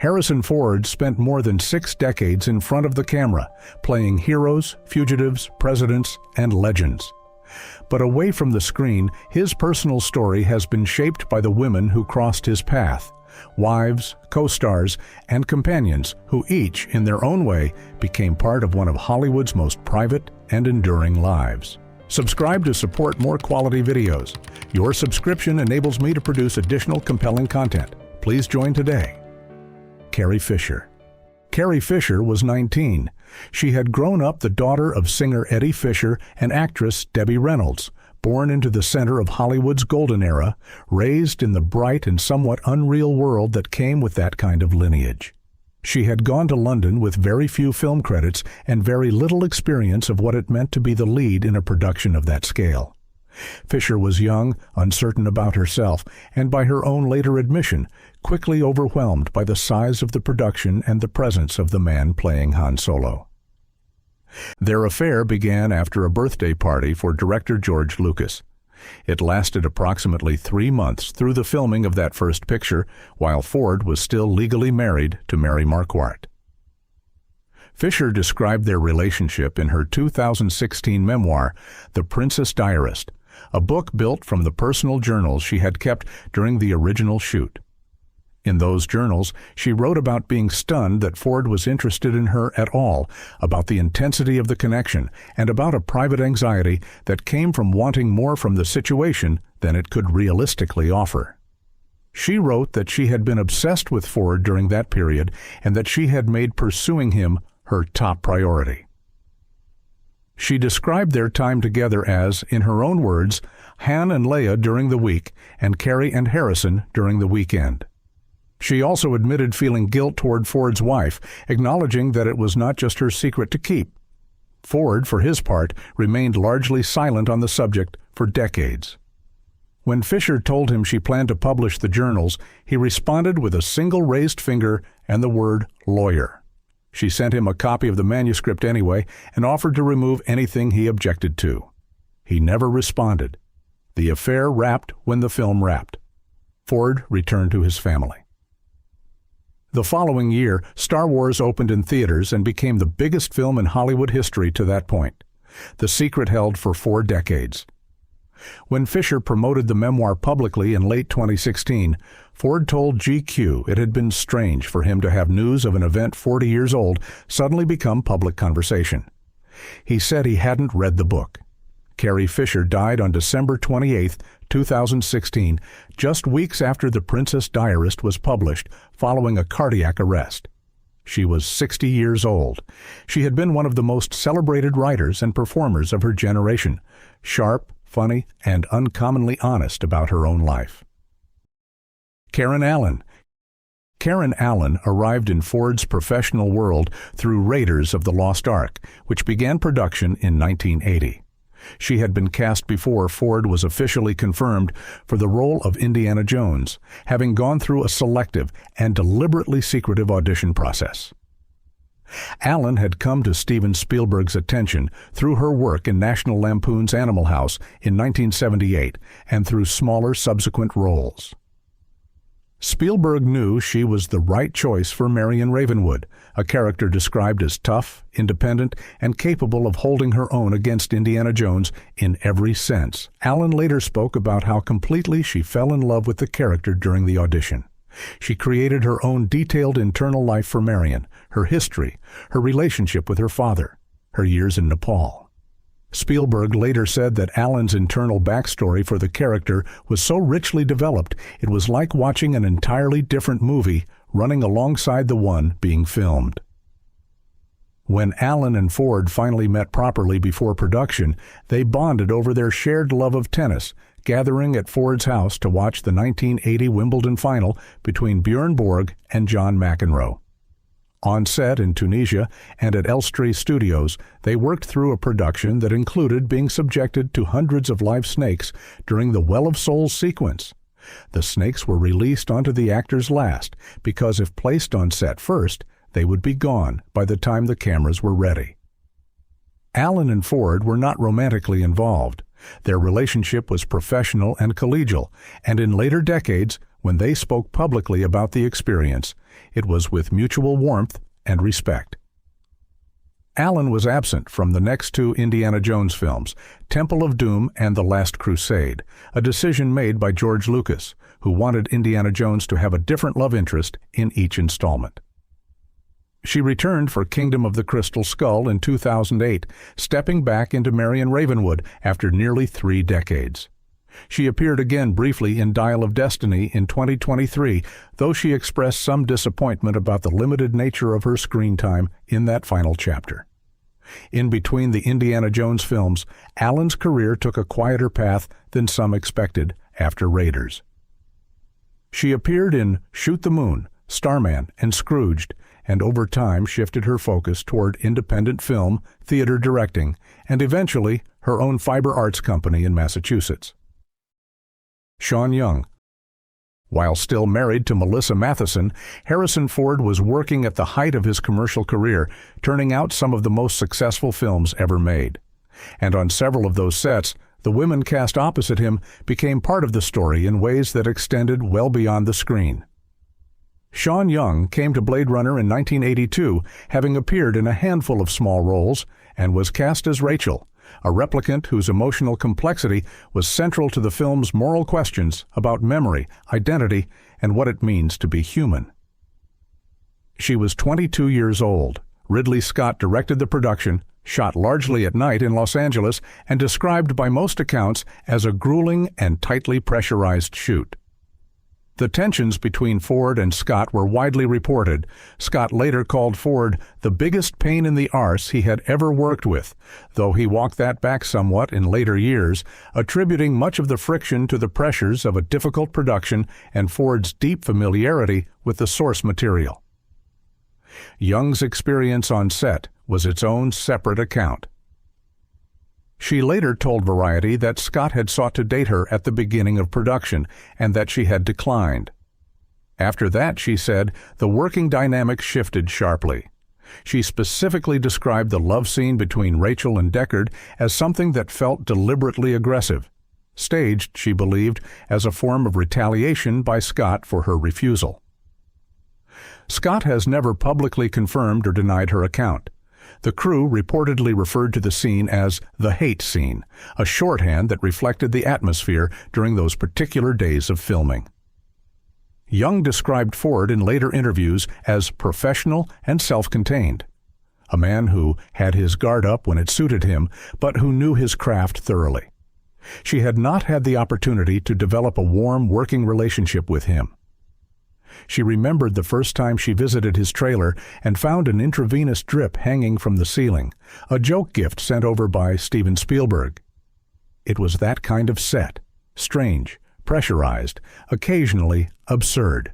Harrison Ford spent more than 6 decades in front of the camera, playing heroes, fugitives, presidents, and legends. But away from the screen, his personal story has been shaped by the women who crossed his path, wives, co-stars, and companions who each, in their own way, became part of one of Hollywood's most private and enduring lives. Subscribe to support more quality videos. Your subscription enables me to produce additional compelling content. Please join today. Carrie Fisher. Carrie Fisher was 19. She had grown up the daughter of singer Eddie Fisher and actress Debbie Reynolds, born into the center of Hollywood's golden era, raised in the bright and somewhat unreal world that came with that kind of lineage. She had gone to London with very few film credits and very little experience of what it meant to be the lead in a production of that scale. Fisher was young, uncertain about herself, and by her own later admission, quickly overwhelmed by the size of the production and the presence of the man playing Han Solo. Their affair began after a birthday party for director George Lucas. It lasted approximately 3 months through the filming of that first picture, while Ford was still legally married to Mary Marquardt. Fisher described their relationship in her 2016 memoir, The Princess Diarist, a book built from the personal journals she had kept during the original shoot. In those journals, she wrote about being stunned that Ford was interested in her at all, about the intensity of the connection, and about a private anxiety that came from wanting more from the situation than it could realistically offer. She wrote that she had been obsessed with Ford during that period and that she had made pursuing him her top priority. She described their time together as, in her own words, Han and Leia during the week and Carrie and Harrison during the weekend. She also admitted feeling guilt toward Ford's wife, acknowledging that it was not just her secret to keep. Ford, for his part, remained largely silent on the subject for decades. When Fisher told him she planned to publish the journals, he responded with a single raised finger and the word lawyer. She sent him a copy of the manuscript anyway and offered to remove anything he objected to. He never responded. The affair wrapped when the film wrapped. Ford returned to his family. The following year, Star Wars opened in theaters and became the biggest film in Hollywood history to that point. The secret held for 4 decades. When Fisher promoted the memoir publicly in late 2016, Ford told GQ it had been strange for him to have news of an event 40 years old suddenly become public conversation. He said he hadn't read the book. Carrie Fisher died on December 28, 2016, just weeks after The Princess Diarist was published, following a cardiac arrest. She was 60 years old. She had been one of the most celebrated writers and performers of her generation, sharp, funny, and uncommonly honest about her own life. Karen Allen. Karen Allen arrived in Ford's professional world through Raiders of the Lost Ark, which began production in 1980. She had been cast before Ford was officially confirmed for the role of Indiana Jones, having gone through a selective and deliberately secretive audition process. Allen had come to Steven Spielberg's attention through her work in National Lampoon's Animal House in 1978 and through smaller subsequent roles. Spielberg knew she was the right choice for Marion Ravenwood, a character described as tough, independent, and capable of holding her own against Indiana Jones in every sense. Allen later spoke about how completely she fell in love with the character during the audition. She created her own detailed internal life for Marion, her history, her relationship with her father, her years in Nepal. Spielberg later said that Allen's internal backstory for the character was so richly developed it was like watching an entirely different movie running alongside the one being filmed. When Allen and Ford finally met properly before production, they bonded over their shared love of tennis, gathering at Ford's house to watch the 1980 Wimbledon final between Bjorn Borg and John McEnroe. On set in Tunisia and at Elstree Studios, they worked through a production that included being subjected to hundreds of live snakes during the Well of Souls sequence. The snakes were released onto the actors last because if placed on set first, they would be gone by the time the cameras were ready. Allen and Ford were not romantically involved. Their relationship was professional and collegial, and in later decades, when they spoke publicly about the experience, It was with mutual warmth and respect. Allen was absent from the next two Indiana Jones films, Temple of Doom and The Last Crusade, a decision made by George Lucas, who wanted Indiana Jones to have a different love interest in each installment. She returned for Kingdom of the Crystal Skull in 2008, stepping back into Marion Ravenwood after nearly 3 decades. She appeared again briefly in Dial of Destiny in 2023, though she expressed some disappointment about the limited nature of her screen time in that final chapter. In between the Indiana Jones films, Allen's career took a quieter path than some expected after Raiders. She appeared in Shoot the Moon, Starman, and Scrooged, and over time shifted her focus toward independent film, theater directing, and eventually her own fiber arts company in Massachusetts. Sean Young. While still married to Melissa Mathison, Harrison Ford was working at the height of his commercial career, turning out some of the most successful films ever made. And on several of those sets, the women cast opposite him became part of the story in ways that extended well beyond the screen. Sean Young came to Blade Runner in 1982, having appeared in a handful of small roles, and was cast as Rachel, a replicant whose emotional complexity was central to the film's moral questions about memory, identity, and what it means to be human. She was 22 years old. Ridley Scott directed the production, shot largely at night in Los Angeles, and described by most accounts as a grueling and tightly pressurized shoot. The tensions between Ford and Scott were widely reported. Scott later called Ford the biggest pain in the arse he had ever worked with, though he walked that back somewhat in later years, attributing much of the friction to the pressures of a difficult production and Ford's deep familiarity with the source material. Young's experience on set was its own separate account. She later told Variety that Scott had sought to date her at the beginning of production and that she had declined. After that, she said, the working dynamic shifted sharply. She specifically described the love scene between Rachel and Deckard as something that felt deliberately aggressive, staged, she believed, as a form of retaliation by Scott for her refusal. Scott has never publicly confirmed or denied her account. The crew reportedly referred to the scene as the hate scene, a shorthand that reflected the atmosphere during those particular days of filming. Young described Ford in later interviews as professional and self-contained, a man who had his guard up when it suited him, but who knew his craft thoroughly. She had not had the opportunity to develop a warm working relationship with him. She remembered the first time she visited his trailer and found an intravenous drip hanging from the ceiling, a joke gift sent over by Steven Spielberg. It was that kind of set, strange, pressurized, occasionally absurd.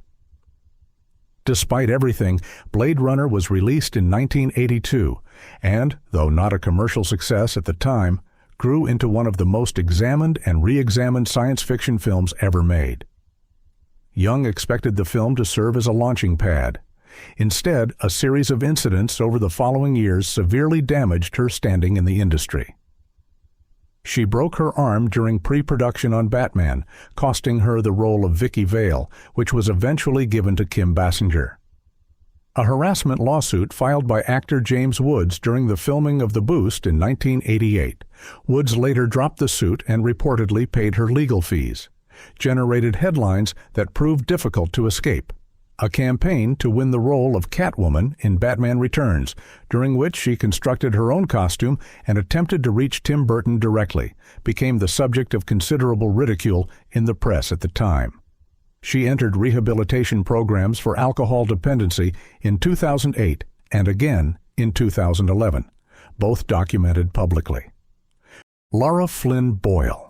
Despite everything, Blade Runner was released in 1982 and, though not a commercial success at the time, grew into one of the most examined and re-examined science fiction films ever made. Young expected the film to serve as a launching pad. Instead, a series of incidents over the following years severely damaged her standing in the industry. She broke her arm during pre-production on Batman, costing her the role of Vicky Vale, which was eventually given to Kim Basinger. A harassment lawsuit filed by actor James Woods during the filming of The Boost in 1988. Woods later dropped the suit and reportedly paid her legal fees, generated headlines that proved difficult to escape. A campaign to win the role of Catwoman in Batman Returns, during which she constructed her own costume and attempted to reach Tim Burton directly, became the subject of considerable ridicule in the press at the time. She entered rehabilitation programs for alcohol dependency in 2008 and again in 2011, both documented publicly. Lara Flynn Boyle.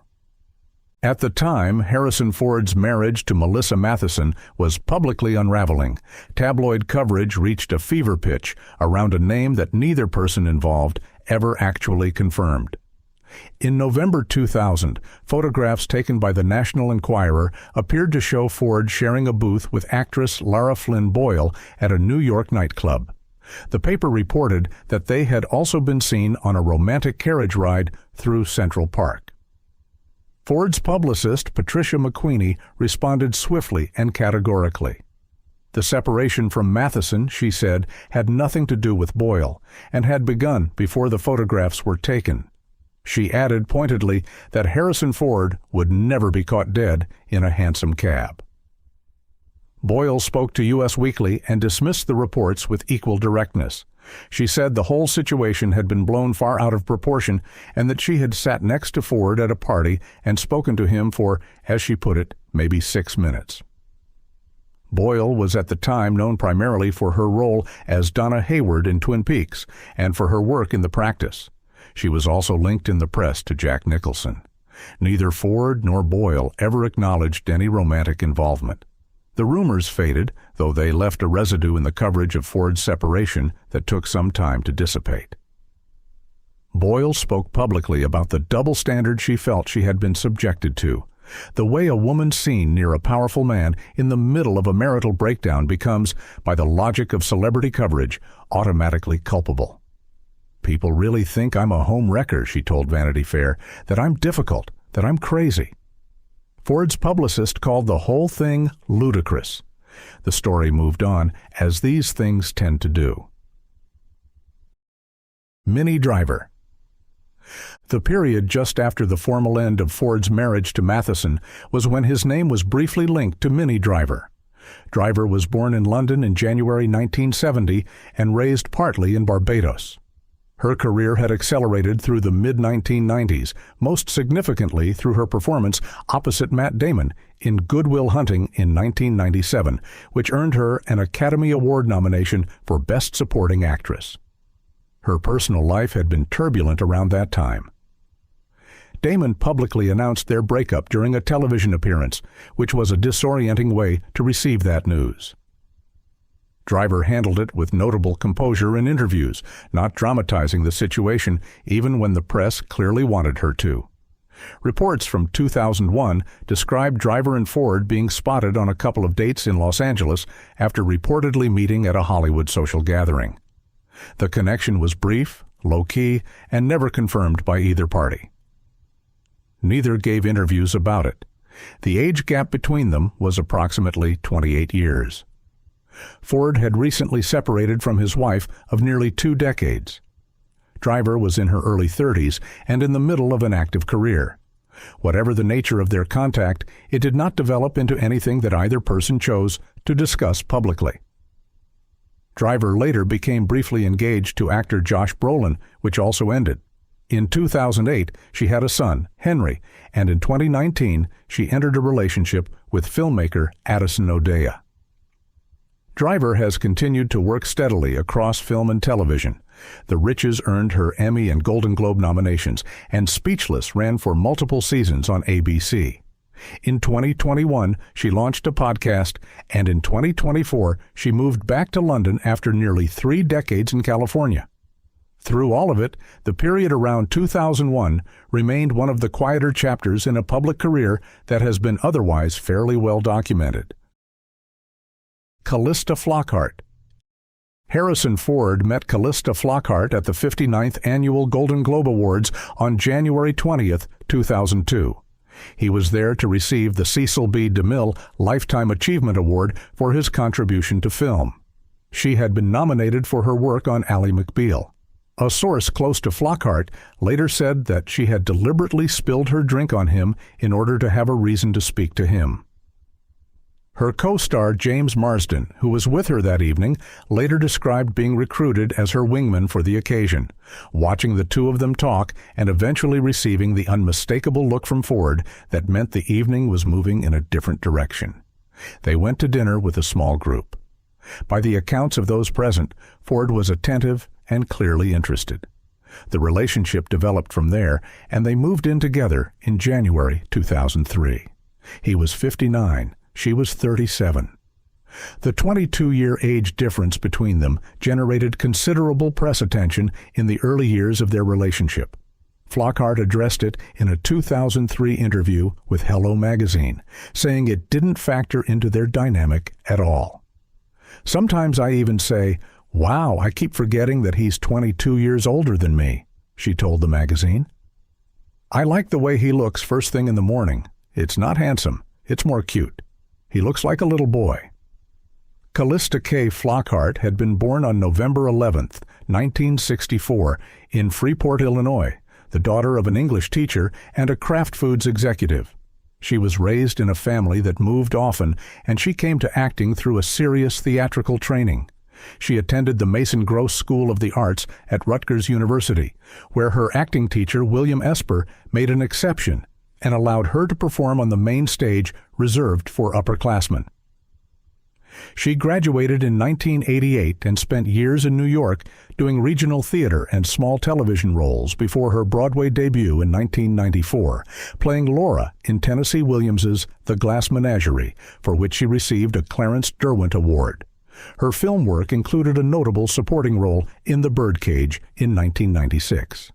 At the time, Harrison Ford's marriage to Melissa Mathison was publicly unraveling. Tabloid coverage reached a fever pitch around a name that neither person involved ever actually confirmed. In November 2000, photographs taken by the National Enquirer appeared to show Ford sharing a booth with actress Lara Flynn Boyle at a New York nightclub. The paper reported that they had also been seen on a romantic carriage ride through Central Park. Ford's publicist, Patricia McQueenie, responded swiftly and categorically. The separation from Mathison, she said, had nothing to do with Boyle, and had begun before the photographs were taken. She added pointedly that Harrison Ford would never be caught dead in a hansom cab. Boyle spoke to U.S. Weekly and dismissed the reports with equal directness. She said the whole situation had been blown far out of proportion and that she had sat next to Ford at a party and spoken to him for, as she put it, maybe 6 minutes. Boyle was at the time known primarily for her role as Donna Hayward in Twin Peaks and for her work in the practice. She was also linked in the press to Jack Nicholson. Neither Ford nor Boyle ever acknowledged any romantic involvement. The rumors faded, though they left a residue in the coverage of Ford's separation that took some time to dissipate. Boyle spoke publicly about the double standard she felt she had been subjected to. The way a woman seen near a powerful man in the middle of a marital breakdown becomes, by the logic of celebrity coverage, automatically culpable. "People really think I'm a home wrecker," she told Vanity Fair, "that I'm difficult, that I'm crazy." Ford's publicist called the whole thing ludicrous. The story moved on, as these things tend to do. Minnie Driver. The period just after the formal end of Ford's marriage to Mathison was when his name was briefly linked to Minnie Driver. Driver was born in London in January 1970 and raised partly in Barbados. Her career had accelerated through the mid-1990s, most significantly through her performance opposite Matt Damon in Good Will Hunting in 1997, which earned her an Academy Award nomination for Best Supporting Actress. Her personal life had been turbulent around that time. Damon publicly announced their breakup during a television appearance, which was a disorienting way to receive that news. Driver handled it with notable composure in interviews, not dramatizing the situation even when the press clearly wanted her to. Reports from 2001 described Driver and Ford being spotted on a couple of dates in Los Angeles after reportedly meeting at a Hollywood social gathering. The connection was brief, low-key, and never confirmed by either party. Neither gave interviews about it. The age gap between them was approximately 28 years. Ford had recently separated from his wife of nearly 2 decades. Driver was in her early 30s and in the middle of an active career. Whatever the nature of their contact, it did not develop into anything that either person chose to discuss publicly. Driver later became briefly engaged to actor Josh Brolin, which also ended. In 2008, she had a son, Henry, and in 2019, she entered a relationship with filmmaker Addison O'Dea. Driver has continued to work steadily across film and television. The Riches earned her Emmy and Golden Globe nominations, and Speechless ran for multiple seasons on ABC. In 2021, she launched a podcast, and in 2024, she moved back to London after nearly 3 decades in California. Through all of it, the period around 2001 remained one of the quieter chapters in a public career that has been otherwise fairly well documented. Calista Flockhart. Harrison Ford met Calista Flockhart at the 59th Annual Golden Globe Awards on January 20, 2002. He was there to receive the Cecil B. DeMille Lifetime Achievement Award for his contribution to film. She had been nominated for her work on Ally McBeal. A source close to Flockhart later said that she had deliberately spilled her drink on him in order to have a reason to speak to him. Her co-star James Marsden, who was with her that evening, later described being recruited as her wingman for the occasion, watching the two of them talk and eventually receiving the unmistakable look from Ford that meant the evening was moving in a different direction. They went to dinner with a small group. By the accounts of those present, Ford was attentive and clearly interested. The relationship developed from there, and they moved in together in January 2003. He was 59. She was 37. The 22-year age difference between them generated considerable press attention in the early years of their relationship. Flockhart addressed it in a 2003 interview with Hello magazine, saying it didn't factor into their dynamic at all. "Sometimes I even say, 'Wow, I keep forgetting that he's 22 years older than me,'" she told the magazine. "I like the way he looks first thing in the morning. It's not handsome, it's more cute. He looks like a little boy." Calista Flockhart had been born on November 11, 1964, in Freeport, Illinois, the daughter of an English teacher and a Kraft Foods executive. She was raised in a family that moved often, and she came to acting through a serious theatrical training. She attended the Mason Gross School of the Arts at Rutgers University, where her acting teacher, William Esper, made an exception and allowed her to perform on the main stage reserved for upperclassmen. She graduated in 1988 and spent years in New York doing regional theater and small television roles before her Broadway debut in 1994, playing Laura in Tennessee Williams's The Glass Menagerie, for which she received a Clarence Derwent Award. Her film work included a notable supporting role in The Birdcage in 1996.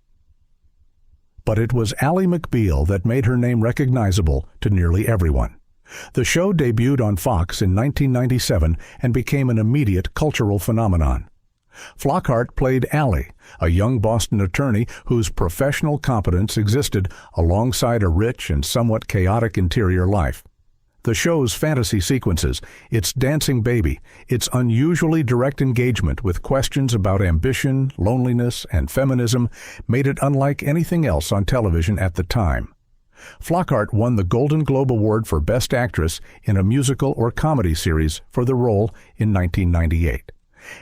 But it was Ally McBeal that made her name recognizable to nearly everyone. The show debuted on Fox in 1997 and became an immediate cultural phenomenon. Flockhart played Ally, a young Boston attorney whose professional competence existed alongside a rich and somewhat chaotic interior life. The show's fantasy sequences, its dancing baby, its unusually direct engagement with questions about ambition, loneliness, and feminism made it unlike anything else on television at the time. Flockhart won the Golden Globe Award for Best Actress in a musical or comedy series for the role in 1998,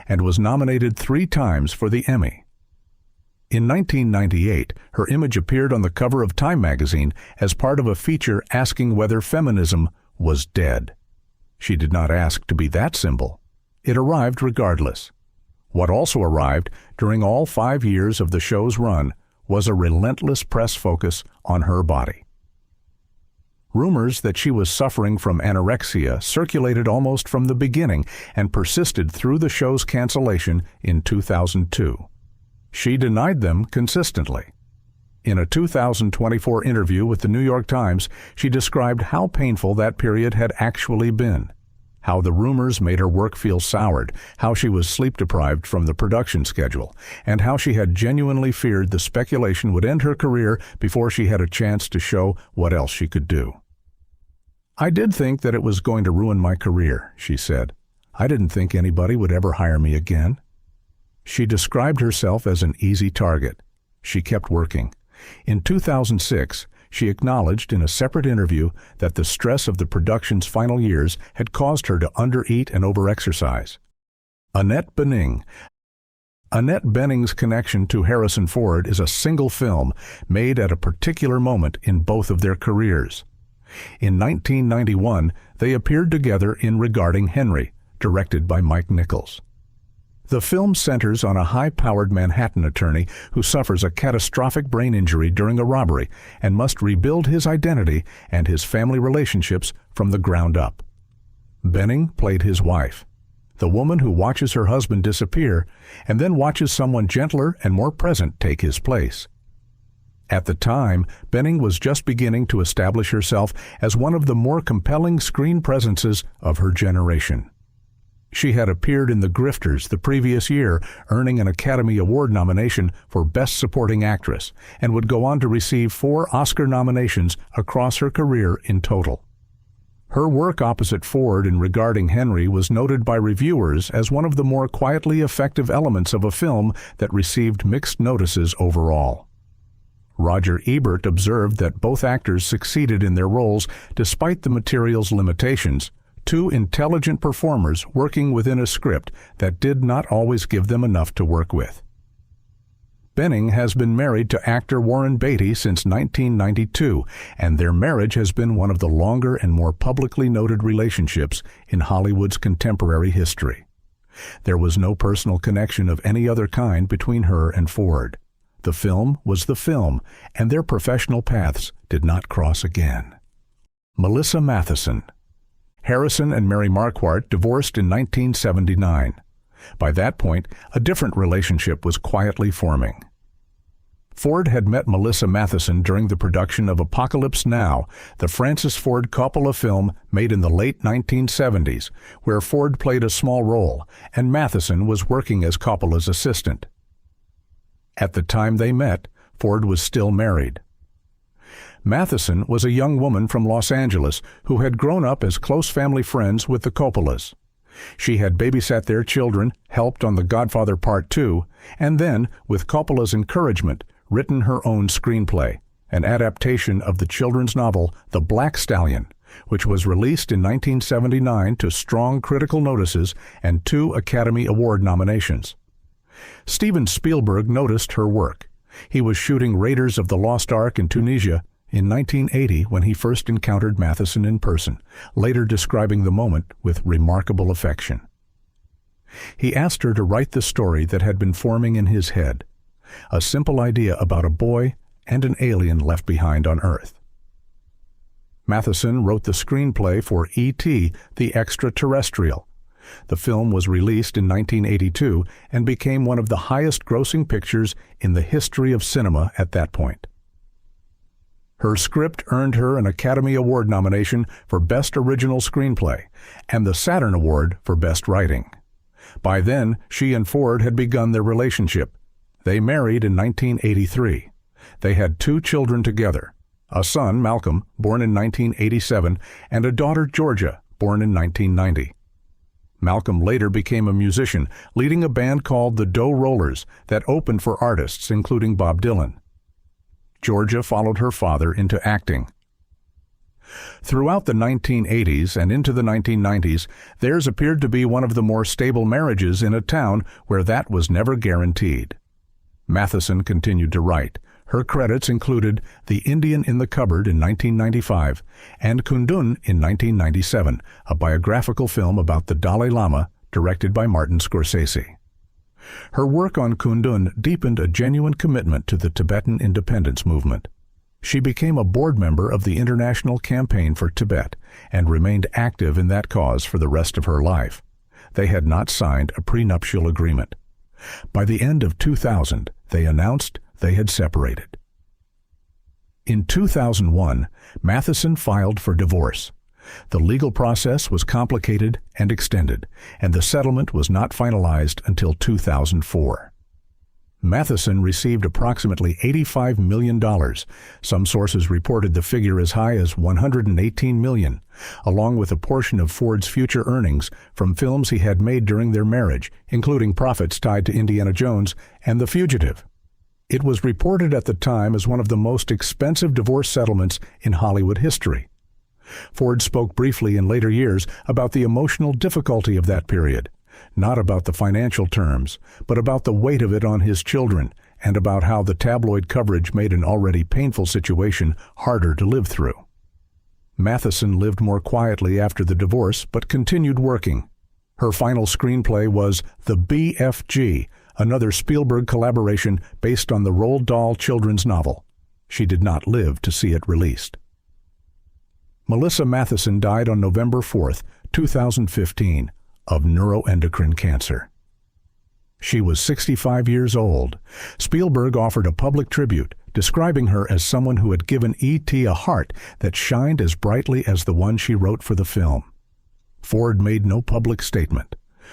and was nominated 3 times for the Emmy. In 1998, her image appeared on the cover of Time magazine as part of a feature asking whether feminism was dead. She did not ask to be that symbol. It arrived regardless. What also arrived during all 5 years of the show's run was a relentless press focus on her body. Rumors that she was suffering from anorexia circulated almost from the beginning and persisted through the show's cancellation in 2002. She denied them consistently. In a 2024 interview with the New York Times, she described how painful that period had actually been, how the rumors made her work feel soured, how she was sleep-deprived from the production schedule, and how she had genuinely feared the speculation would end her career before she had a chance to show what else she could do. "I did think that it was going to ruin my career," she said. "I didn't think anybody would ever hire me again." She described herself as an easy target. She kept working. In 2006, she acknowledged in a separate interview that the stress of the production's final years had caused her to undereat and overexercise. Annette Bening's connection to Harrison Ford is a single film made at a particular moment in both of their careers. In 1991, they appeared together in Regarding Henry, directed by Mike Nichols. The film centers on a high-powered Manhattan attorney who suffers a catastrophic brain injury during a robbery and must rebuild his identity and his family relationships from the ground up. Bening played his wife, the woman who watches her husband disappear and then watches someone gentler and more present take his place. At the time, Bening was just beginning to establish herself as one of the more compelling screen presences of her generation. She had appeared in The Grifters the previous year, earning an Academy Award nomination for Best Supporting Actress, and would go on to receive 4 Oscar nominations across her career in total. Her work opposite Ford in Regarding Henry was noted by reviewers as one of the more quietly effective elements of a film that received mixed notices overall. Roger Ebert observed that both actors succeeded in their roles despite the material's limitations, 2 intelligent performers working within a script that did not always give them enough to work with. Bening has been married to actor Warren Beatty since 1992, and their marriage has been one of the longer and more publicly noted relationships in Hollywood's contemporary history. There was no personal connection of any other kind between her and Ford. The film was the film, and their professional paths did not cross again. Melissa Mathison. Harrison and Mary Marquardt divorced in 1979. By that point, a different relationship was quietly forming. Ford had met Melissa Mathison during the production of Apocalypse Now, the Francis Ford Coppola film made in the late 1970s, where Ford played a small role, and Mathison was working as Coppola's assistant. At the time they met, Ford was still married. Mathison was a young woman from Los Angeles who had grown up as close family friends with the Coppolas. She had babysat their children, helped on The Godfather Part 2, and then, with Coppola's encouragement, written her own screenplay, an adaptation of the children's novel The Black Stallion, which was released in 1979 to strong critical notices and 2 Academy Award nominations. Steven Spielberg noticed her work. He was shooting Raiders of the Lost Ark in Tunisia in 1980 when he first encountered Mathison in person, later describing the moment with remarkable affection. He asked her to write the story that had been forming in his head, a simple idea about a boy and an alien left behind on Earth. Mathison wrote the screenplay for E.T. the Extraterrestrial. The film was released in 1982 and became one of the highest-grossing pictures in the history of cinema at that point. Her script earned her an Academy Award nomination for Best Original Screenplay and the Saturn Award for Best Writing. By then, she and Ford had begun their relationship. They married in 1983. They had 2 children together, a son, Malcolm, born in 1987, and a daughter, Georgia, born in 1990. Malcolm later became a musician, leading a band called the Doe Rollers that opened for artists including Bob Dylan. Georgia followed her father into acting. Throughout the 1980s and into the 1990s, theirs appeared to be one of the more stable marriages in a town where that was never guaranteed. Mathison continued to write. Her credits included The Indian in the Cupboard in 1995 and Kundun in 1997, a biographical film about the Dalai Lama directed by Martin Scorsese. Her work on Kundun deepened a genuine commitment to the Tibetan independence movement. She became a board member of the International Campaign for Tibet and remained active in that cause for the rest of her life. They had not signed a prenuptial agreement. By the end of 2000, they announced they had separated. In 2001, Mathison filed for divorce. The legal process was complicated and extended, and the settlement was not finalized until 2004. Mathison received approximately $85 million. Some sources reported the figure as high as $118 million, along with a portion of Ford's future earnings from films he had made during their marriage, including profits tied to Indiana Jones and The Fugitive. It was reported at the time as one of the most expensive divorce settlements in Hollywood history. Ford spoke briefly in later years about the emotional difficulty of that period, not about the financial terms, but about the weight of it on his children and about how the tabloid coverage made an already painful situation harder to live through. Mathison lived more quietly after the divorce but continued working. Her final screenplay was The BFG, another Spielberg collaboration based on the Roald Dahl children's novel. She did not live to see it released. Melissa Mathison died on November 4, 2015, of neuroendocrine cancer. She was 65 years old. Spielberg offered a public tribute, describing her as someone who had given E.T. a heart that shined as brightly as the one she wrote for the film. Ford made no public statement.